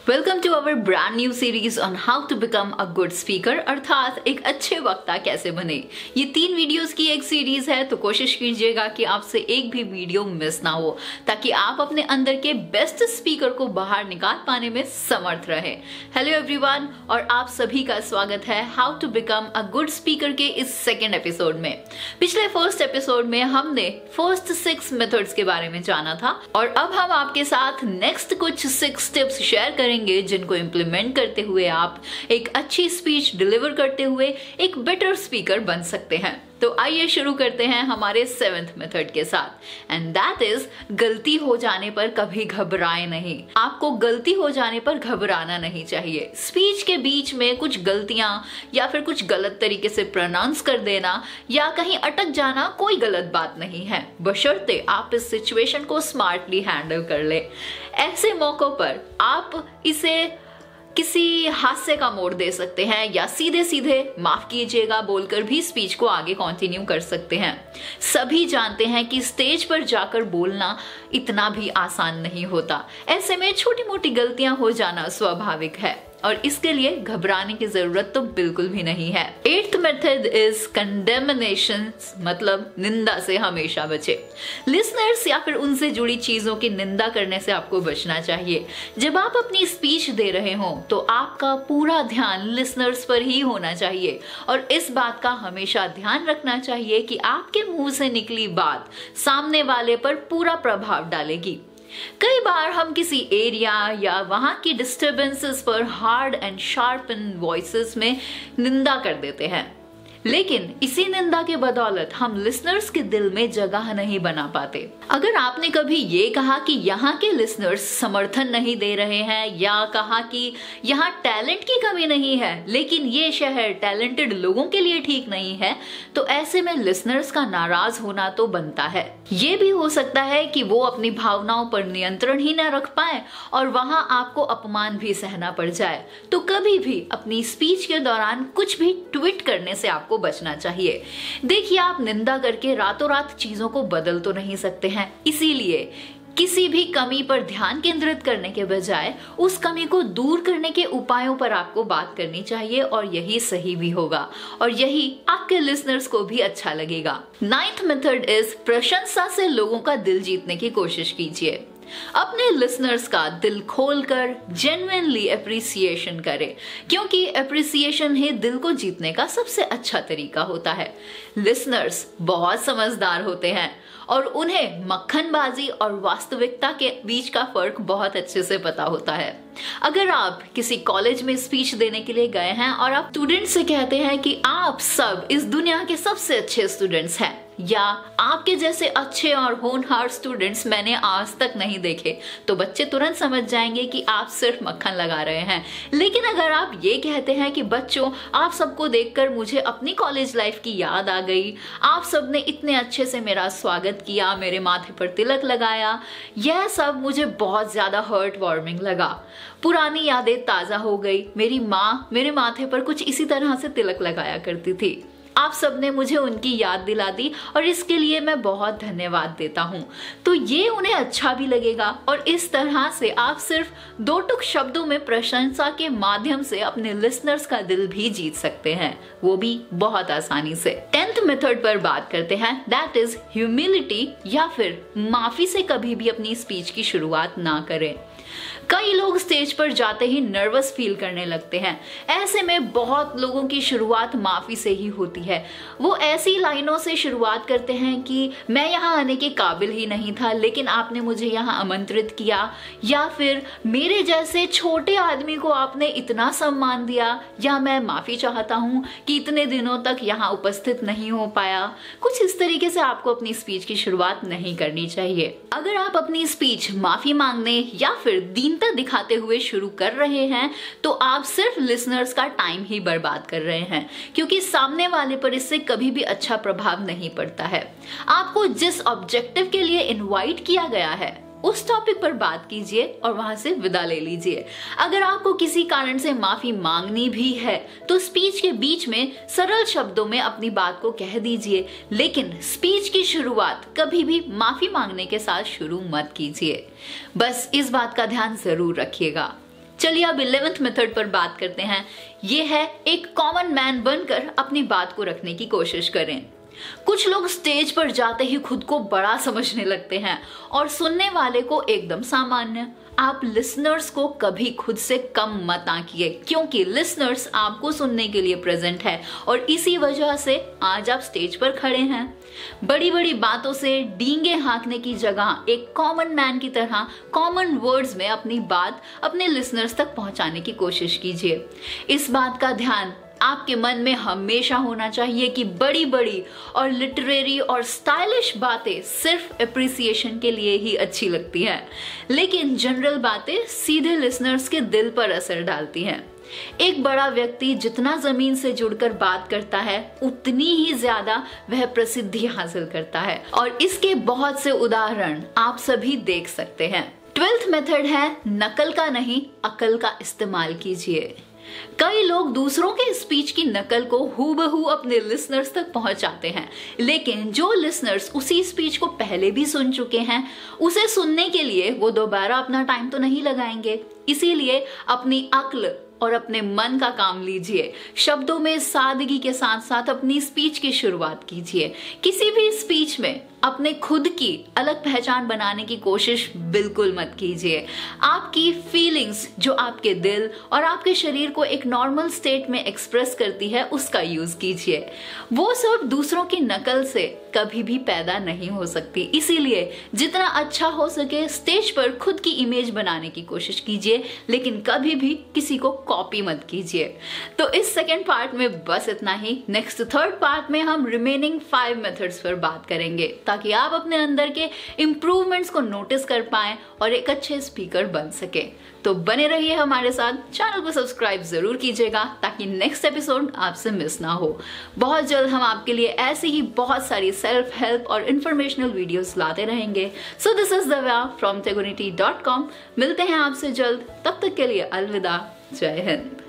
Welcome to our brand new series on how to become a good speaker, अर्थात एक अच्छे वक्ता कैसे बने। ये 3 वीडियोस की एक सीरीज है, तो कोशिश कीजिएगा कि आपसे एक भी वीडियो मिस ना हो, ताकि आप अपने अंदर के बेस्ट स्पीकर को बाहर निकाल पाने में समर्थ रहे। हेलो एवरीवन, और आप सभी का स्वागत है how to become a good speaker के इस सेकेंड एपिसोड में। पिछले फर्स्ट एपिसोड में हमने फर्स्ट 6 मेथड्स के बारे में जाना था, और अब हम आपके साथ नेक्स्ट कुछ 6 टिप्स शेयर करेंगे जिनको इंप्लीमेंट करते हुए आप एक अच्छी स्पीच डिलीवर करते हुए एक बेटर स्पीकर बन सकते हैं। तो आइए शुरू करते हैं हमारे 7th मेथड के साथ, एंड दैट इज गलती हो जाने पर कभी घबराएं नहीं। आपको गलती हो जाने पर घबराना नहीं चाहिए। स्पीच के बीच में कुछ गलतियां या फिर कुछ गलत तरीके से प्रोनाउंस कर देना या कहीं अटक जाना कोई गलत बात नहीं है, बशर्ते आप इस सिचुएशन को स्मार्टली हैंडल कर ले। ऐसे मौकों पर आप इसे किसी हास्य का मोड़ दे सकते हैं या सीधे सीधे माफ कीजिएगा बोलकर भी स्पीच को आगे कंटिन्यू कर सकते हैं। सभी जानते हैं कि स्टेज पर जाकर बोलना इतना भी आसान नहीं होता। ऐसे में छोटी मोटी गलतियां हो जाना स्वाभाविक है और इसके लिए घबराने की जरूरत तो बिल्कुल भी नहीं है। 8th मेथड इज कंडेमनेशन, मतलब निंदा से हमेशा बचे। लिसनर्स या फिर उनसे जुड़ी चीजों की निंदा करने से आपको बचना चाहिए। जब आप अपनी स्पीच दे रहे हो तो आपका पूरा ध्यान लिसनर्स पर ही होना चाहिए, और इस बात का हमेशा ध्यान रखना चाहिए कि आपके मुंह से निकली बात सामने वाले पर पूरा प्रभाव डालेगी। कई बार हम किसी एरिया या वहां की डिस्टर्बेंसेस पर hard and sharp in voices में निंदा कर देते हैं, लेकिन इसी निंदा के बदौलत हम लिसनर्स के दिल में जगह नहीं बना पाते। अगर आपने कभी ये कहा कि यहाँ के लिसनर्स समर्थन नहीं दे रहे हैं, या कहा कि यहाँ टैलेंट की कमी नहीं है लेकिन ये शहर टैलेंटेड लोगों के लिए ठीक नहीं है, तो ऐसे में लिसनर्स का नाराज होना तो बनता है। ये भी हो सकता है कि वो अपनी भावनाओं पर नियंत्रण ही न रख पाए और वहां आपको अपमान भी सहना पड़ जाए। तो कभी भी अपनी स्पीच के दौरान कुछ भी ट्वीट करने से आपको बचना चाहिए। देखिए, आप निंदा करके रातों रात चीजों को बदल तो नहीं सकते हैं, इसीलिए किसी भी कमी पर ध्यान केंद्रित करने के बजाय उस कमी को दूर करने के उपायों पर आपको बात करनी चाहिए, और यही सही भी होगा और यही आपके लिसनर्स को भी अच्छा लगेगा। 9th मेथड इज प्रशंसा से लोगों का दिल जीतने की कोशिश कीजिए। अपने लिसनर्स का दिल खोलकर जेन्युइनली एप्रिसिएशन करें, क्योंकि एप्रिसिएशन ही दिल को जीतने का सबसे अच्छा तरीका होता है। लिसनर्स बहुत समझदार होते हैं और उन्हें मक्खनबाजी और वास्तविकता के बीच का फर्क बहुत अच्छे से पता होता है। अगर आप किसी कॉलेज में स्पीच देने के लिए गए हैं और आप स्टूडेंट से कहते हैं कि आप सब इस दुनिया के सबसे अच्छे स्टूडेंट्स हैं, या आपके जैसे अच्छे और होनहार स्टूडेंट्स मैंने आज तक नहीं देखे, तो बच्चे तुरंत समझ जाएंगे कि आप सिर्फ मक्खन लगा रहे हैं। लेकिन अगर आप ये कहते हैं कि बच्चों, आप सबको देखकर मुझे अपनी कॉलेज लाइफ की याद आ गई, आप सबने इतने अच्छे से मेरा स्वागत किया, मेरे माथे पर तिलक लगाया, यह सब मुझे बहुत ज्यादा हर्ट वार्मिंग लगा, पुरानी यादें ताजा हो गई, मेरी माँ मेरे माथे पर कुछ इसी तरह से तिलक लगाया करती थी, आप सबने मुझे उनकी याद दिला दी और इसके लिए मैं बहुत धन्यवाद देता हूँ। तो ये उन्हें अच्छा भी लगेगा, और इस तरह से आप सिर्फ 2 टुक शब्दों में प्रशंसा के माध्यम से अपने लिसनर्स का दिल भी जीत सकते हैं, वो भी बहुत आसानी से। 10th मेथड पर बात करते हैं, दैट इज ह्यूमिलिटी, या फिर माफी से कभी भी अपनी स्पीच की शुरुआत ना करें। कई लोग स्टेज पर जाते ही नर्वस फील करने लगते हैं। ऐसे में बहुत लोगों की शुरुआत माफी से ही होती है। वो ऐसी लाइनों से शुरुआत करते हैं कि मैं यहाँ आने के काबिल ही नहीं था, लेकिन आपने मुझे यहाँ आमंत्रित किया, या फिर मेरे जैसे छोटे आदमी को आपने इतना सम्मान दिया, या मैं माफी चाहता हूँ कि इतने दिनों तक यहाँ उपस्थित नहीं हो पाया। कुछ इस तरीके से आपको अपनी स्पीच की शुरुआत नहीं करनी चाहिए। अगर आप अपनी स्पीच माफी मांगने या फिर दीनता दिखाते हुए शुरू कर रहे हैं, तो आप सिर्फ लिसनर्स का टाइम ही बर्बाद कर रहे हैं, क्योंकि सामने वाले पर इससे कभी भी अच्छा प्रभाव नहीं पड़ता है। आपको जिस ऑब्जेक्टिव के लिए इनवाइट किया गया है उस टॉपिक पर बात कीजिए और वहां से विदा ले लीजिए। अगर आपको किसी कारण से माफी मांगनी भी है तो स्पीच के बीच में सरल शब्दों में अपनी बात को कह दीजिए, लेकिन स्पीच की शुरुआत कभी भी माफी मांगने के साथ शुरू मत कीजिए। बस इस बात का ध्यान जरूर रखिएगा। चलिए अब 11th मेथड पर बात करते हैं। ये है एक कॉमन मैन बनकर अपनी बात को रखने की कोशिश करें। कुछ लोग स्टेज पर जाते ही खुद को बड़ा समझने लगते हैं और सुनने वाले को एकदम सामान्य। आप लिसनर्स को कभी खुद से कम मत आंकिए, क्योंकि लिसनर्स आपको सुनने के लिए प्रेजेंट है और इसी वजह से आज आप स्टेज पर खड़े हैं। बड़ी बड़ी बातों से डींगे हाँकने की जगह एक कॉमन मैन की तरह कॉमन वर्ड्स में अपनी बात अपने लिसनर्स तक पहुंचाने की कोशिश कीजिए। इस बात का ध्यान आपके मन में हमेशा होना चाहिए कि बड़ी बड़ी और लिटरेरी और स्टाइलिश बातें सिर्फ एप्रिसिएशन के लिए ही अच्छी लगती हैं, लेकिन जनरल बातें सीधे लिसनर्स के दिल पर असर डालती हैं। एक बड़ा व्यक्ति जितना जमीन से जुड़कर बात करता है उतनी ही ज्यादा वह प्रसिद्धि हासिल करता है और इसके बहुत से उदाहरण आप सभी देख सकते हैं। 12th मेथड है नकल का नहीं, अकल का इस्तेमाल कीजिए। कई लोग दूसरों के स्पीच की नकल को हूबहू अपने लिसनर्स तक पहुंचाते हैं, लेकिन जो लिसनर्स उसी स्पीच को पहले भी सुन चुके हैं उसे सुनने के लिए वो दोबारा अपना टाइम तो नहीं लगाएंगे। इसीलिए अपनी अक्ल और अपने मन का काम लीजिए। शब्दों में सादगी के साथ साथ अपनी स्पीच की शुरुआत कीजिए। किसी भी स्पीच में अपने खुद की अलग पहचान बनाने की कोशिश बिल्कुल मत कीजिए। आपकी फीलिंग्स जो आपके दिल और आपके शरीर को एक नॉर्मल स्टेट में एक्सप्रेस करती है उसका यूज कीजिए। वो सब दूसरों की नकल से कभी भी पैदा नहीं हो सकती। इसीलिए जितना अच्छा हो सके स्टेज पर खुद की इमेज बनाने की कोशिश कीजिए, लेकिन कभी भी किसी को कॉपी मत कीजिए। तो इस सेकेंड पार्ट में बस इतना ही। नेक्स्ट थर्ड पार्ट में हम रिमेनिंग 5 मेथड्स पर बात करेंगे ताकि आप अपने अंदर के इंप्रूवमेंट्स को नोटिस कर पाएं और एक अच्छे स्पीकर बन सके। तो बने रहिए हमारे साथ, चैनल को सब्सक्राइब जरूर कीजिएगा ताकि नेक्स्ट एपिसोड आपसे मिस ना हो। बहुत जल्द हम आपके लिए ऐसी ही बहुत सारी सेल्फ हेल्प और इंफॉर्मेशनल वीडियोस लाते रहेंगे। So this is Divya from tegonity.com। मिलते हैं आपसे जल्द, तब तक के लिए अलविदा। जय हिंद।